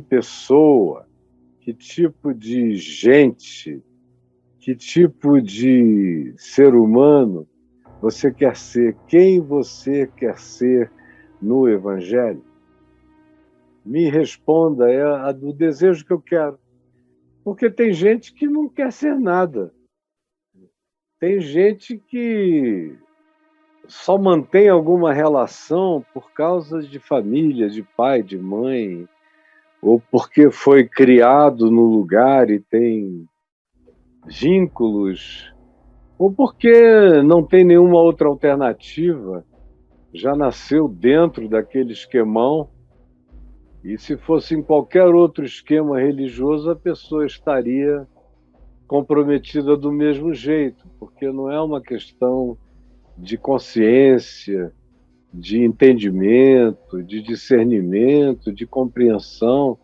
pessoa, que tipo de gente, que tipo de ser humano você quer ser? Quem você quer ser no Evangelho? Me responda, é a do desejo que eu quero. Porque tem gente que não quer ser nada. Tem gente que só mantém alguma relação por causa de família, de pai, de mãe, ou porque foi criado no lugar e tem vínculos, ou porque não tem nenhuma outra alternativa, já nasceu dentro daquele esquemão, e se fosse em qualquer outro esquema religioso, a pessoa estaria comprometida do mesmo jeito, porque não é uma questão de consciência, de entendimento, de discernimento, de compreensão,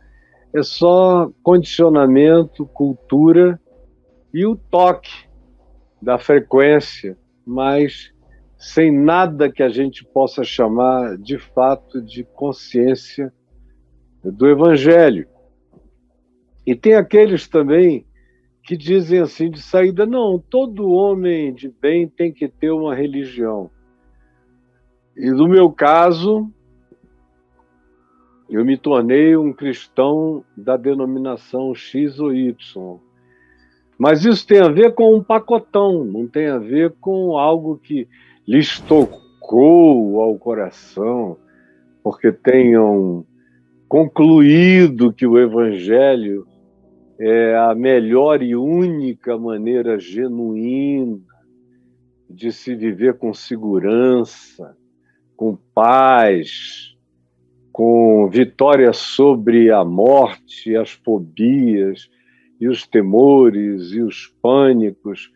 é só condicionamento, cultura e o toque da frequência, mas sem nada que a gente possa chamar de fato de consciência do Evangelho. E tem aqueles também que dizem assim de saída, não, todo homem de bem tem que ter uma religião. E no meu caso, eu me tornei um cristão da denominação X ou Y. Mas isso tem a ver com um pacotão, não tem a ver com algo que lhes tocou ao coração, porque tenham concluído que o Evangelho é a melhor e única maneira genuína de se viver com segurança, com paz, com vitória sobre a morte, as fobias, e os temores e os pânicos,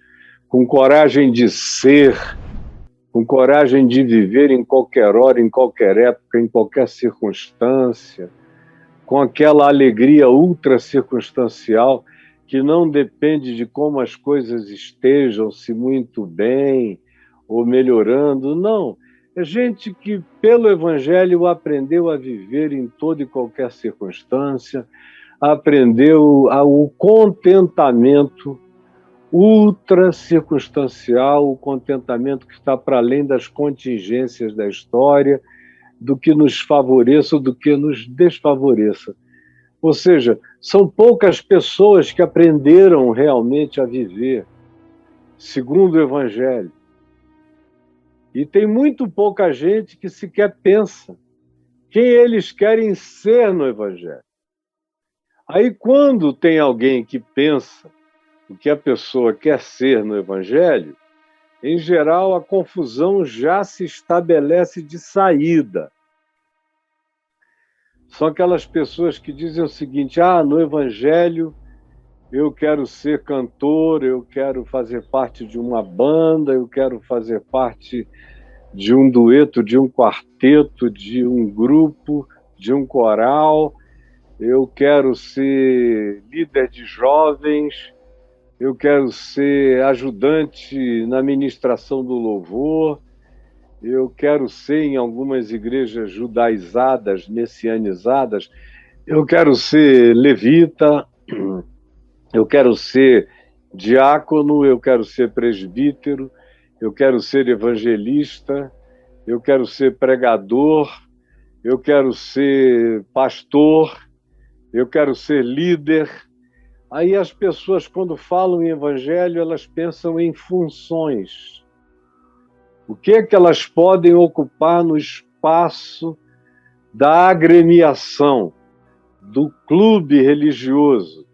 com coragem de ser, com coragem de viver em qualquer hora, em qualquer época, em qualquer circunstância, com aquela alegria ultra circunstancial que não depende de como as coisas estejam, se muito bem ou melhorando, não. É gente que, pelo Evangelho, aprendeu a viver em toda e qualquer circunstância, aprendeu o contentamento ultra circunstancial, o contentamento que está para além das contingências da história, do que nos favoreça ou do que nos desfavoreça. Ou seja, são poucas pessoas que aprenderam realmente a viver segundo o Evangelho. E tem muito pouca gente que sequer pensa quem eles querem ser no Evangelho. Aí, quando tem alguém que pensa o que a pessoa quer ser no Evangelho, em geral, a confusão já se estabelece de saída. São aquelas pessoas que dizem o seguinte, no Evangelho eu quero ser cantor, eu quero fazer parte de uma banda, eu quero fazer parte de um dueto, de um quarteto, de um grupo, de um coral, eu quero ser líder de jovens, eu quero ser ajudante na ministração do louvor, eu quero ser, em algumas igrejas judaizadas, messianizadas, eu quero ser levita, eu quero ser diácono, eu quero ser presbítero, eu quero ser evangelista, eu quero ser pregador, eu quero ser pastor, eu quero ser líder. Aí as pessoas, quando falam em evangelho, elas pensam em funções. O que é que elas podem ocupar no espaço da agremiação, do clube religioso?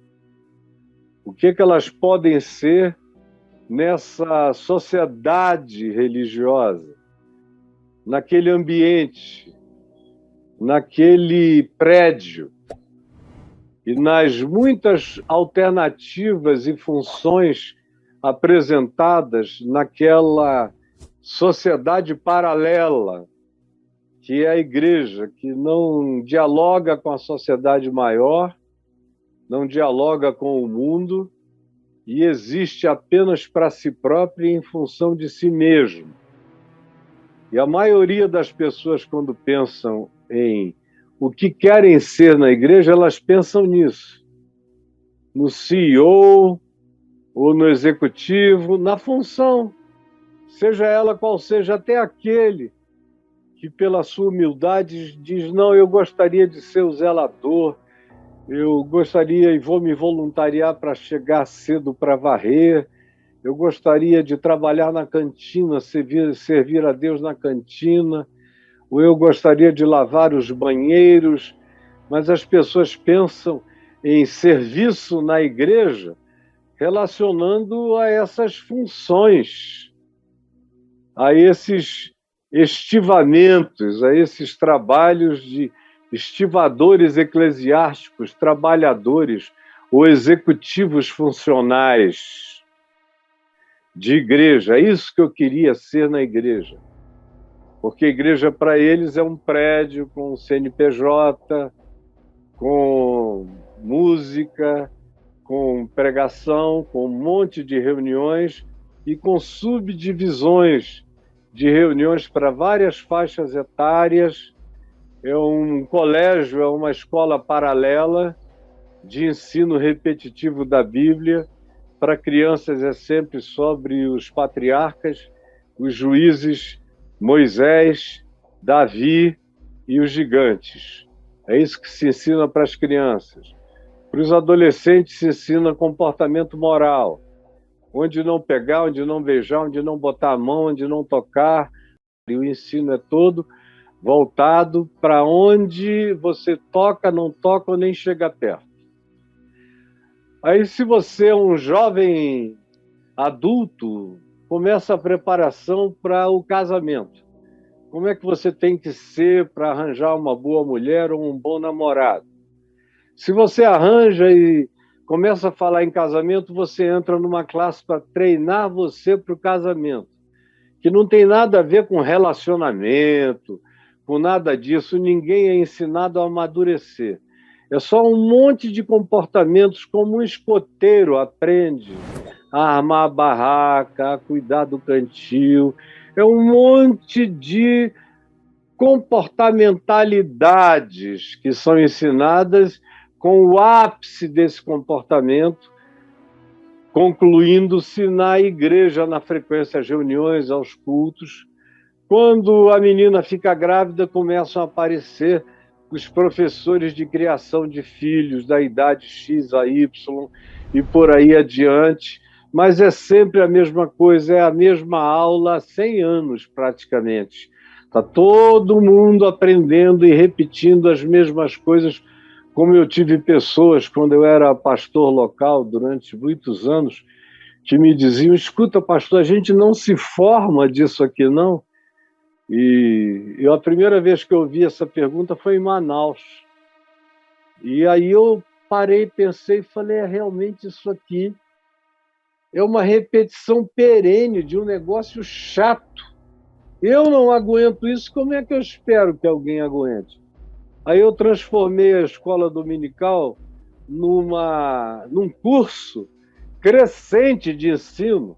O que é que elas podem ser nessa sociedade religiosa, naquele ambiente, naquele prédio? E nas muitas alternativas e funções apresentadas naquela sociedade paralela, que é a igreja, que não dialoga com a sociedade maior, não dialoga com o mundo e existe apenas para si própria e em função de si mesmo. E a maioria das pessoas, quando pensam em o que querem ser na igreja, elas pensam nisso. No CEO ou no executivo, na função, seja ela qual seja, até aquele que pela sua humildade diz, não, eu gostaria de ser o zelador, eu gostaria e vou me voluntariar para chegar cedo para varrer, eu gostaria de trabalhar na cantina, servir a Deus na cantina, ou eu gostaria de lavar os banheiros, mas as pessoas pensam em serviço na igreja relacionando a essas funções, a esses estivamentos, a esses trabalhos de estivadores eclesiásticos, trabalhadores ou executivos funcionais de igreja. É isso que eu queria ser na igreja. Porque a igreja, para eles, é um prédio com CNPJ, com música, com pregação, com um monte de reuniões e com subdivisões de reuniões para várias faixas etárias. É um colégio, é uma escola paralela de ensino repetitivo da Bíblia. Para crianças é sempre sobre os patriarcas, os juízes, Moisés, Davi e os gigantes. É isso que se ensina para as crianças. Para os adolescentes se ensina comportamento moral, onde não pegar, onde não beijar, onde não botar a mão, onde não tocar. E o ensino é todo voltado para onde você toca, não toca ou nem chega perto. Aí, se você é um jovem adulto, começa a preparação para o casamento. Como é que você tem que ser para arranjar uma boa mulher ou um bom namorado? Se você arranja e começa a falar em casamento, você entra numa classe para treinar você para o casamento, que não tem nada a ver com relacionamento, com nada disso. Ninguém é ensinado a amadurecer. É só um monte de comportamentos, como um escoteiro aprende a armar a barraca, a cuidar do cantil. É um monte de comportamentalidades que são ensinadas com o ápice desse comportamento, concluindo-se na igreja, na frequência às reuniões, aos cultos. Quando a menina fica grávida, começam a aparecer os professores de criação de filhos da idade X a Y e por aí adiante, mas é sempre a mesma coisa, é a mesma aula há 100 anos praticamente. Está todo mundo aprendendo e repetindo as mesmas coisas, como eu tive pessoas, quando eu era pastor local durante muitos anos, que me diziam, escuta, pastor, a gente não se forma disso aqui, não? E a primeira vez que eu ouvi essa pergunta foi em Manaus. E aí eu parei, pensei e falei, realmente isso aqui é uma repetição perene de um negócio chato. Eu não aguento isso, como é que eu espero que alguém aguente? Aí eu transformei a escola dominical num curso crescente de ensino,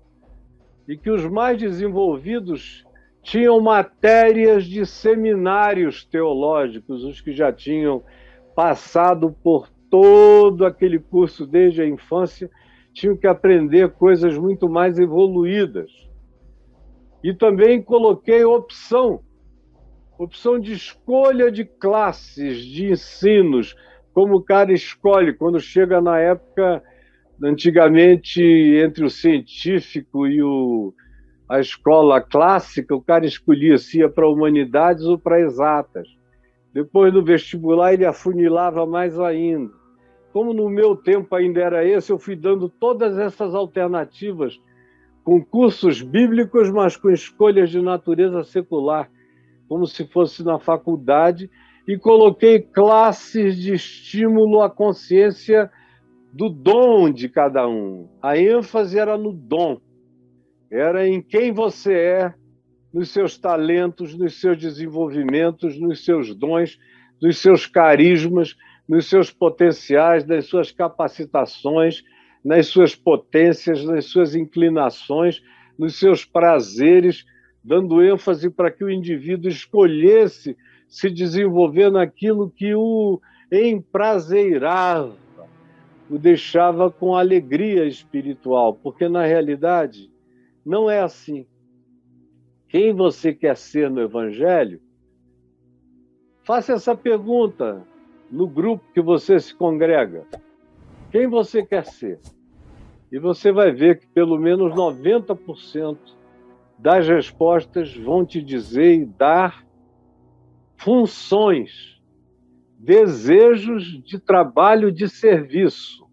e que os mais desenvolvidos tinham matérias de seminários teológicos, os que já tinham passado por todo aquele curso desde a infância, tinham que aprender coisas muito mais evoluídas. E também coloquei opção de escolha de classes, de ensinos, como o cara escolhe quando chega na época, antigamente, entre o científico e a escola clássica, o cara escolhia se ia para humanidades ou para exatas. Depois, no vestibular, ele afunilava mais ainda. Como no meu tempo ainda era esse, eu fui dando todas essas alternativas com cursos bíblicos, mas com escolhas de natureza secular, como se fosse na faculdade, e coloquei classes de estímulo à consciência do dom de cada um. A ênfase era no dom, era em quem você é, nos seus talentos, nos seus desenvolvimentos, nos seus dons, nos seus carismas, nos seus potenciais, nas suas capacitações, nas suas potências, nas suas inclinações, nos seus prazeres, dando ênfase para que o indivíduo escolhesse se desenvolver naquilo que o emprazeirava, o deixava com alegria espiritual, porque na realidade não é assim. Quem você quer ser no Evangelho? Faça essa pergunta no grupo que você se congrega. Quem você quer ser? E você vai ver que pelo menos 90% das respostas vão te dizer e dar funções, desejos de trabalho, de serviço.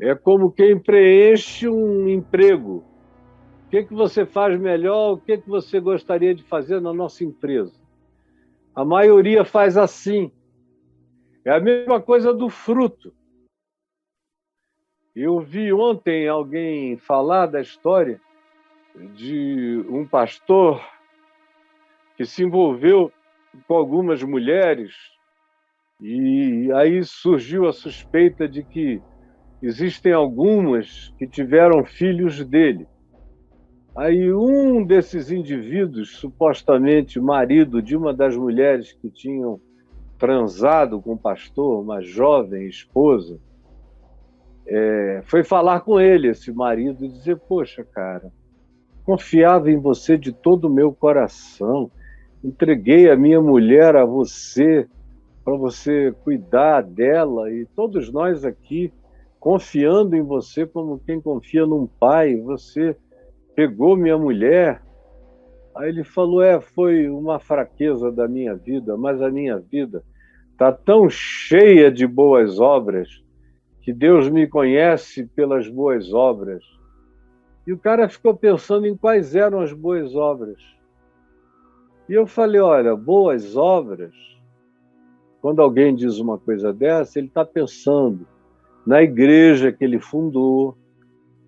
É como quem preenche um emprego. O que você faz melhor? O que você gostaria de fazer na nossa empresa? A maioria faz assim. É a mesma coisa do fruto. Eu vi ontem alguém falar da história de um pastor que se envolveu com algumas mulheres e aí surgiu a suspeita de que existem algumas que tiveram filhos dele. Aí um desses indivíduos, supostamente marido de uma das mulheres que tinham transado com o pastor, uma jovem esposa, foi falar com ele, esse marido, e dizer: poxa, cara, confiava em você de todo o meu coração, entreguei a minha mulher a você, para você cuidar dela, e todos nós aqui, confiando em você como quem confia num pai, você pegou minha mulher. Aí ele falou: foi uma fraqueza da minha vida, mas a minha vida está tão cheia de boas obras, que Deus me conhece pelas boas obras. E o cara ficou pensando em quais eram as boas obras. E eu falei: olha, boas obras, quando alguém diz uma coisa dessa, ele está pensando na igreja que ele fundou,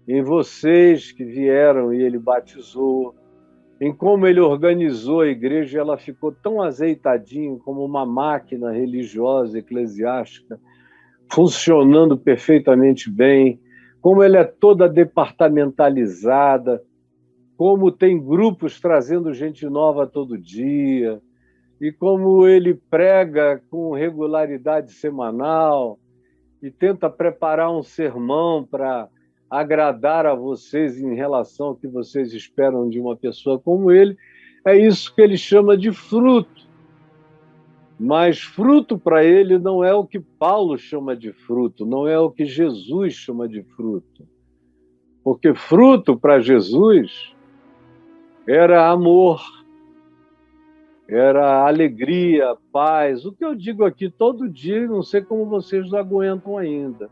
em vocês que vieram e ele batizou, em como ele organizou a igreja, ela ficou tão azeitadinho como uma máquina religiosa, eclesiástica, funcionando perfeitamente bem, como ela é toda departamentalizada, como tem grupos trazendo gente nova todo dia, e como ele prega com regularidade semanal e tenta preparar um sermão para agradar a vocês em relação ao que vocês esperam de uma pessoa como ele. É isso que ele chama de fruto. Mas fruto para ele não é o que Paulo chama de fruto, não é o que Jesus chama de fruto. Porque fruto para Jesus era amor, era alegria, paz. O que eu digo aqui todo dia, não sei como vocês aguentam ainda.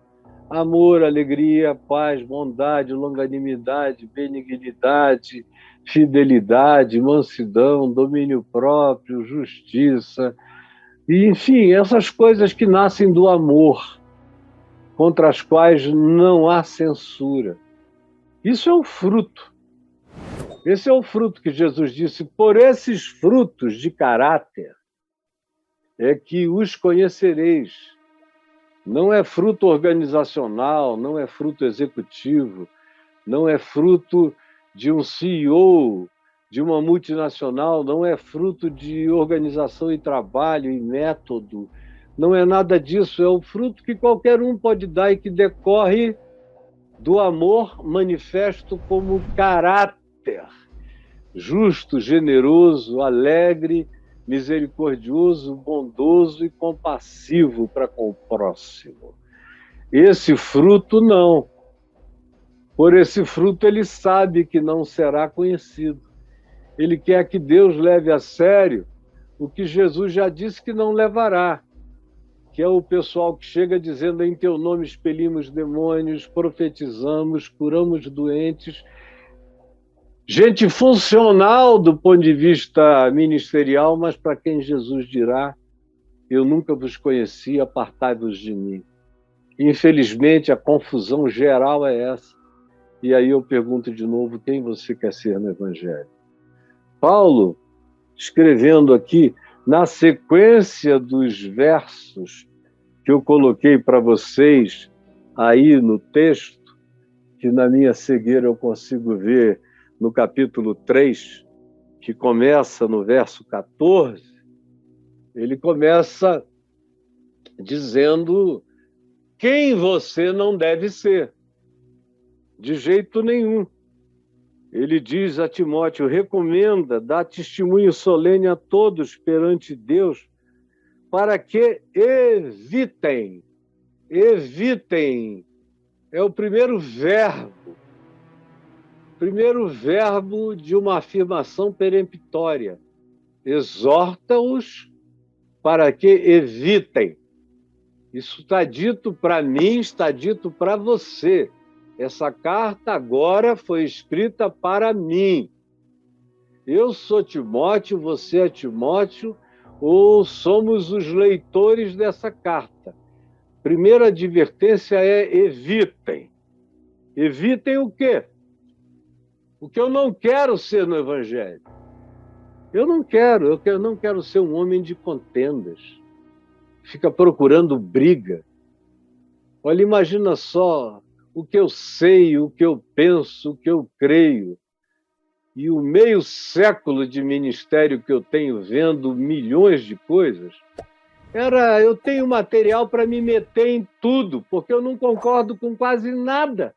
Amor, alegria, paz, bondade, longanimidade, benignidade, fidelidade, mansidão, domínio próprio, justiça. E, enfim, essas coisas que nascem do amor, contra as quais não há censura. Isso é o fruto. Esse é o fruto que Jesus disse: por esses frutos de caráter é que os conhecereis. Não é fruto organizacional, não é fruto executivo, não é fruto de um CEO, de uma multinacional, não é fruto de organização e trabalho e método, não é nada disso, é o fruto que qualquer um pode dar e que decorre do amor manifesto como caráter, justo, generoso, alegre, misericordioso, bondoso e compassivo para com o próximo. Esse fruto não. Por esse fruto ele sabe que não será conhecido. Ele quer que Deus leve a sério o que Jesus já disse que não levará, que é o pessoal que chega dizendo: em teu nome expelimos demônios, profetizamos, curamos doentes. Gente funcional do ponto de vista ministerial, mas para quem Jesus dirá: eu nunca vos conheci, apartai-vos de mim. Infelizmente, a confusão geral é essa. E aí eu pergunto de novo: quem você quer ser no Evangelho? Paulo, escrevendo aqui, na sequência dos versos que eu coloquei para vocês aí no texto, que na minha cegueira eu consigo ver no capítulo 3, que começa no verso 14, Ele começa dizendo quem você não deve ser, de jeito nenhum. Ele diz a Timóteo, recomenda, dá testemunho solene a todos perante Deus, para que evitem, é o primeiro verbo de uma afirmação peremptória. Exorta-os para que evitem. Isso está dito para mim, está dito para você. Essa carta agora foi escrita para mim. Eu sou Timóteo, você é Timóteo, ou somos os leitores dessa carta. Primeira advertência é evitem. Evitem o quê? O que eu não quero ser no Evangelho. Eu não quero ser um homem de contendas. Fica procurando briga. Olha, imagina só o que eu sei, o que eu penso, o que eu creio. E o meio século de ministério que eu tenho vendo milhões de coisas, eu tenho material para me meter em tudo, porque eu não concordo com quase nada.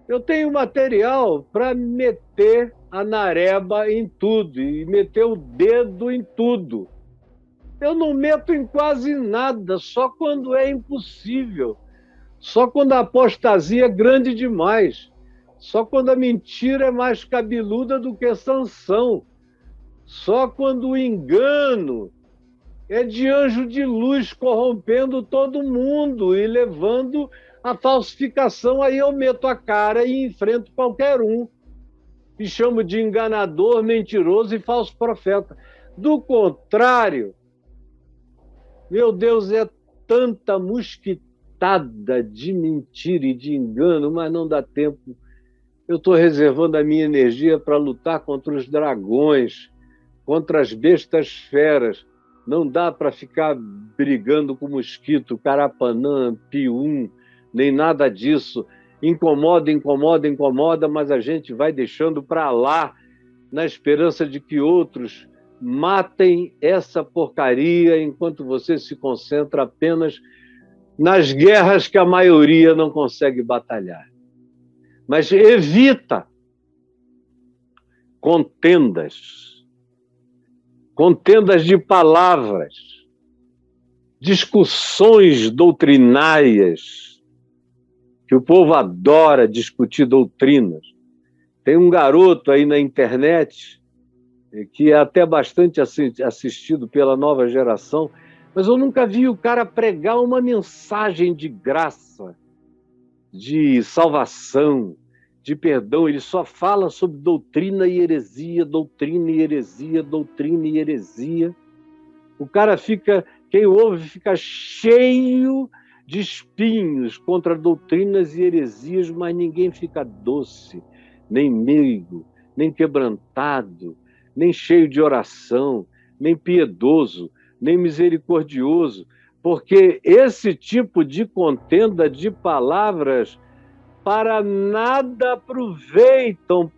Eu tenho material para meter a nareba em tudo e meter o dedo em tudo. Eu não meto em quase nada, só quando é impossível. Só quando a apostasia é grande demais. Só quando a mentira é mais cabeluda do que Sansão. Só quando o engano é de anjo de luz corrompendo todo mundo e levando a falsificação. Aí eu meto a cara e enfrento qualquer um. E chamo de enganador, mentiroso e falso profeta. Do contrário, meu Deus, é tanta mosquitada de mentira e de engano, mas não dá tempo. Eu estou reservando a minha energia para lutar contra os dragões, contra as bestas feras. Não dá para ficar brigando com mosquito, carapanã, pium, nem nada disso. Incomoda, mas a gente vai deixando para lá, na esperança de que outros matem essa porcaria, enquanto você se concentra apenas nas guerras que a maioria não consegue batalhar. Mas evita contendas de palavras, discussões doutrinárias, que o povo adora discutir doutrinas. Tem um garoto aí na internet que é até bastante assistido pela nova geração, mas eu nunca vi o cara pregar uma mensagem de graça, de salvação, de perdão. Ele só fala sobre doutrina e heresia, doutrina e heresia, doutrina e heresia. O cara quem ouve fica cheio de espinhos contra doutrinas e heresias, mas ninguém fica doce, nem meigo, nem quebrantado, nem cheio de oração, nem piedoso, nem misericordioso, porque esse tipo de contenda de palavras para nada aproveitam.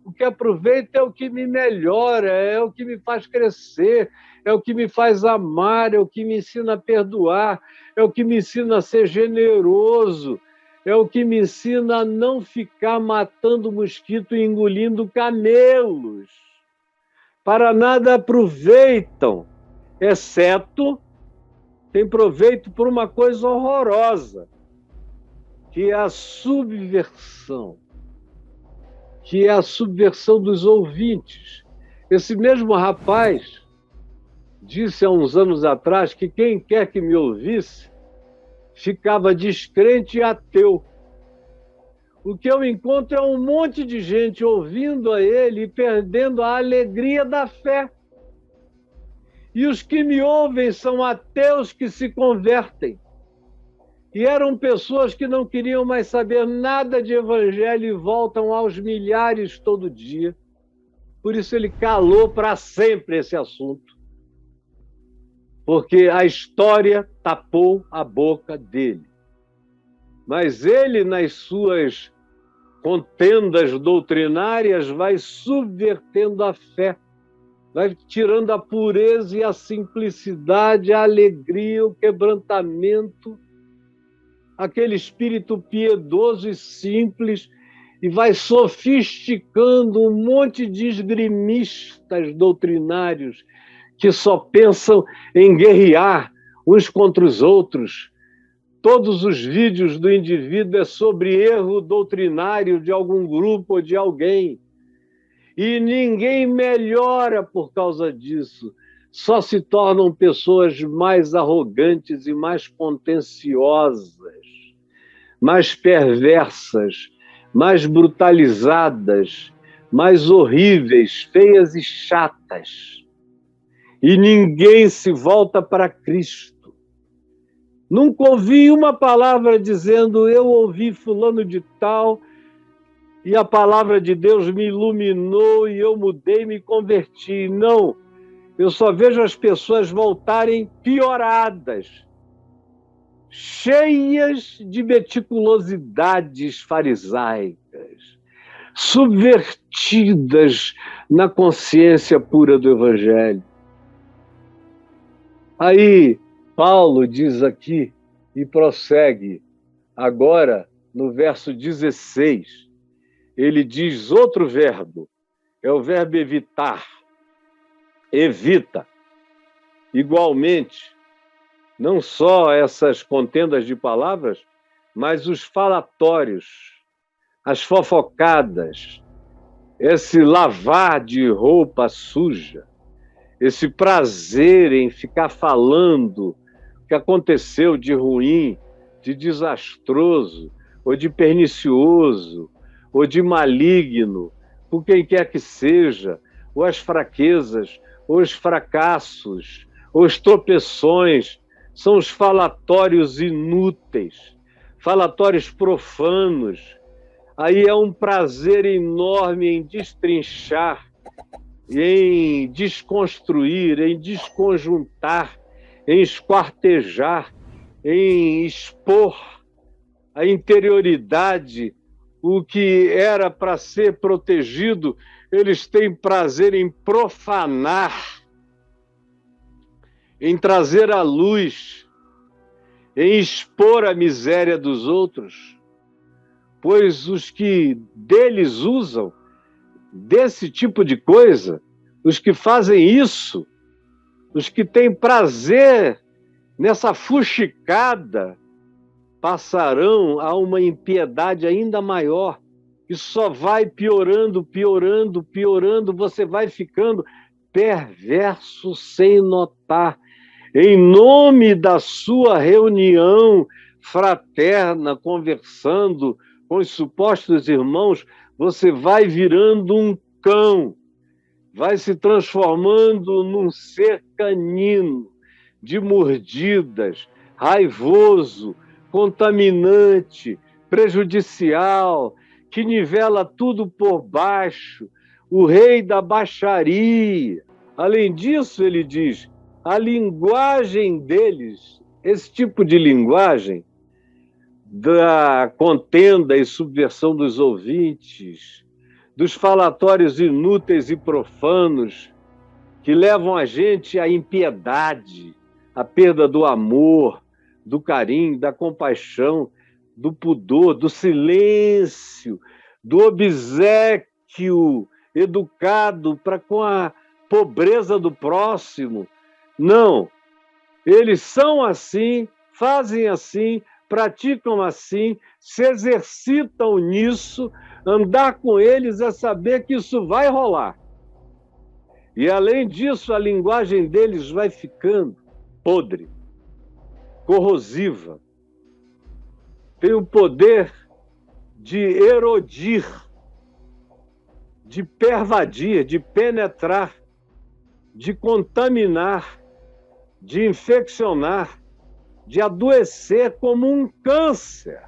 O que aproveita é o que me melhora, é o que me faz crescer, é o que me faz amar, é o que me ensina a perdoar, é o que me ensina a ser generoso, é o que me ensina a não ficar matando mosquito e engolindo camelos. Para nada aproveitam, exceto tem proveito por uma coisa horrorosa, que é a subversão, dos ouvintes. Esse mesmo rapaz disse há uns anos atrás que quem quer que me ouvisse ficava descrente e ateu. O que eu encontro é um monte de gente ouvindo a ele e perdendo a alegria da fé. E os que me ouvem são ateus que se convertem. E eram pessoas que não queriam mais saber nada de evangelho e voltam aos milhares todo dia. Por isso ele calou para sempre esse assunto. Porque a história tapou a boca dele. Mas ele, nas suas contendas doutrinárias, vai subvertendo a fé, vai tirando a pureza e a simplicidade, a alegria, o quebrantamento, aquele espírito piedoso e simples, e vai sofisticando um monte de esgrimistas doutrinários que só pensam em guerrear uns contra os outros. Todos os vídeos do indivíduo é sobre erro doutrinário de algum grupo ou de alguém. E ninguém melhora por causa disso. Só se tornam pessoas mais arrogantes e mais contenciosas, mais perversas, mais brutalizadas, mais horríveis, feias e chatas. E ninguém se volta para Cristo. Nunca ouvi uma palavra dizendo: eu ouvi fulano de tal e a palavra de Deus me iluminou e eu mudei, me converti. Não, eu só vejo as pessoas voltarem pioradas, cheias de meticulosidades farisaicas, subvertidas na consciência pura do Evangelho. Aí, Paulo diz aqui e prossegue, agora no verso 16, ele diz outro verbo, é o verbo evitar, evita. Igualmente, não só essas contendas de palavras, mas os falatórios, as fofocadas, esse lavar de roupa suja, esse prazer em ficar falando o que aconteceu de ruim, de desastroso, ou de pernicioso, ou de maligno, por quem quer que seja, ou as fraquezas, ou os fracassos, ou as tropeções, são os falatórios inúteis, falatórios profanos. Aí é um prazer enorme em destrinchar, em desconstruir, em desconjuntar, em esquartejar, em expor a interioridade, o que era para ser protegido, eles têm prazer em profanar, em trazer à luz, em expor a miséria dos outros, pois os que deles usam desse tipo de coisa, os que fazem isso, os que têm prazer nessa fuxicada, passarão a uma impiedade ainda maior, que só vai piorando, piorando, piorando, você vai ficando perverso sem notar. Em nome da sua reunião fraterna, conversando com os supostos irmãos, você vai virando um cão, vai se transformando num ser canino, de mordidas, raivoso, contaminante, prejudicial, que nivela tudo por baixo, o rei da baixaria. Além disso, ele diz, a linguagem deles, esse tipo de linguagem da contenda e subversão dos ouvintes, dos falatórios inúteis e profanos que levam a gente à impiedade, à perda do amor, do carinho, da compaixão, do pudor, do silêncio, do obséquio educado para com a pobreza do próximo. Não, eles são assim, fazem assim, praticam assim, se exercitam nisso. Andar com eles é saber que isso vai rolar. E, além disso, a linguagem deles vai ficando podre, corrosiva. Tem o poder de erodir, de pervadir, de penetrar, de contaminar, de infeccionar, de adoecer como um câncer.